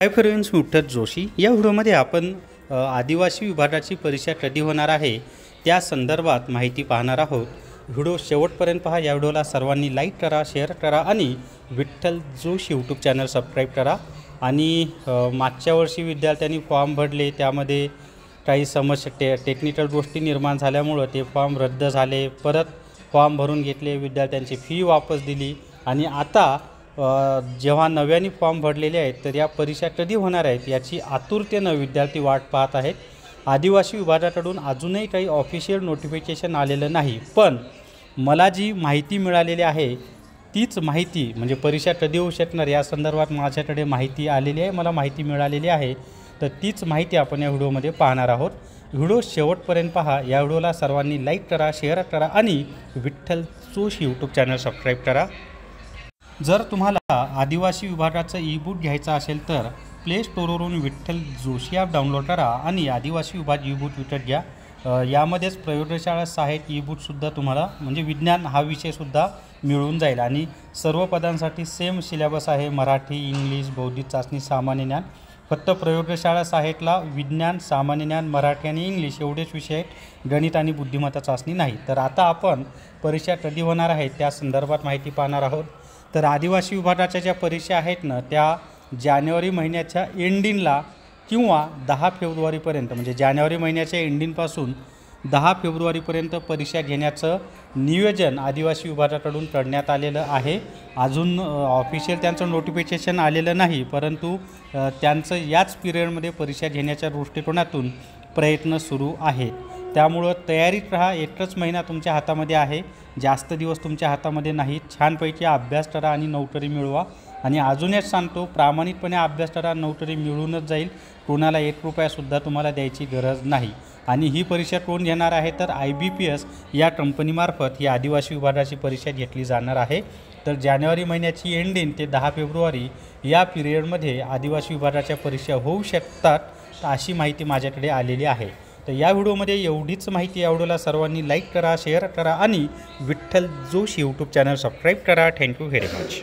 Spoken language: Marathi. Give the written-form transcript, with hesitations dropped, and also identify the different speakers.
Speaker 1: हाय फ्रेंड्स, मी उद्धव जोशी. या व्हिडिओमध्ये आपण आदिवासी विभागाची परीक्षा कधी होणार आहे त्या संदर्भात माहिती पाहणार आहोत. व्हिडिओ शेवटपर्यंत पहा. या व्हिडिओला सर्वांनी लाईक करा, शेअर करा आणि Vitthal Joshi YouTube channel subscribe करा. आणि मागच्या वर्षी विद्यार्थ्यांनी फॉर्म भरले, त्यामध्ये काही समस्या टेक्निकल गोष्टी निर्माण झाल्यामुळं ते फॉर्म रद्द झाले. परत फॉर्म भरून घेतले, विद्यार्थ्यांची फी वापस दिली आणि आता जेव्हा नव्याने फॉर्म भरलेले आहेत तर या परीक्षा कधी होणार आहेत याची आतुरतेनं विद्यार्थी वाट पाहत आहेत. आदिवासी विभागाकडून अजूनही काही ऑफिशियल नोटिफिकेशन आलेलं नाही, पण मला जी माहिती मिळालेली आहे तीच माहिती म्हणजे परीक्षा कधी होऊ शकणार या संदर्भात माझ्याकडे माहिती आलेली आहे, मला माहिती मिळालेली आहे. तर तीच माहिती आपण या व्हिडिओमध्ये पाहणार आहोत. व्हिडिओ शेवटपर्यंत पहा. या व्हिडिओला सर्वांनी लाईक करा, शेअर करा आणि Vitthal Joshi YouTube channel subscribe करा. जर तुम्हाला आदिवासी विभागाचं ई बुक घ्यायचं असेल तर प्ले स्टोरवरून विठ्ठल जोशी ॲप डाउनलोड करा आणि आदिवासी विभाग ई बुक विकत घ्या. यामध्येच प्रयोगशाळा सहाय्यक ई बुकसुद्धा तुम्हाला म्हणजे विज्ञान हा विषयसुद्धा मिळून जाईल आणि सर्व पदांसाठी सेम सिलेबस आहे. मराठी, इंग्लिश, बौद्धिक चाचणी, सामान्य ज्ञान. फक्त प्रयोगशाळा सहाय्यकला विज्ञान, सामान्य ज्ञान, मराठी आणि इंग्लिश एवढेच विषय आहेत, गणित आणि बुद्धिमत्ता चाचणी नाही. तर आता आपण परीक्षा कधी होणार आहे त्या संदर्भात माहिती पाहणार आहोत. तर आदिवासी विभागाच्या ज्या परीक्षा आहेत ना त्या जानेवारी महिन्याच्या एंडिंगला किंवा 10 फेब्रुवारीपर्यंत म्हणजे जानेवारी महिन्याच्या एंडिंगपासून 10 फेब्रुवारीपर्यंत परीक्षा घेण्याचं नियोजन आदिवासी विभागाकडून करण्यात आलेलं आहे. अजून ऑफिशियल त्यांचं नोटिफिकेशन आलेलं नाही, परंतु त्यांचं याच पिरियडमध्ये परीक्षा घेण्याच्या दृष्टिकोनातून प्रयत्न सुरू आहेत. त्यामुळं तयारीत राहा. एकच महिना तुमच्या हातामध्ये आहे, जास्त दिवस तुमच्या हातामध्ये नाहीत. छानपैकी अभ्यास करा आणि नोकरी मिळवा. आणि अजून एक सांगतो, प्रामाणिकपणे अभ्यास करा, नोकरी मिळूनच जाईल. कोणाला 1 रुपयासुद्धा तुम्हाला द्यायची गरज नाही. आणि ही परीक्षा कोण घेणार आहे तर IBPS या कंपनीमार्फत ही आदिवासी विभागाची परीक्षा घेतली जाणार आहे. तर जानेवारी महिन्याची एंडिंग ते 10 फेब्रुवारी या पिरियडमध्ये आदिवासी विभागाच्या परीक्षा होऊ शकतात, अशी माहिती माझ्याकडे आलेली आहे. तर या व्हिडिओमध्ये एवढीच माहिती. या व्हिडिओला सर्वांनी लाईक करा, शेअर करा आणि Vitthal Joshi YouTube channel subscribe करा. Thank you very much.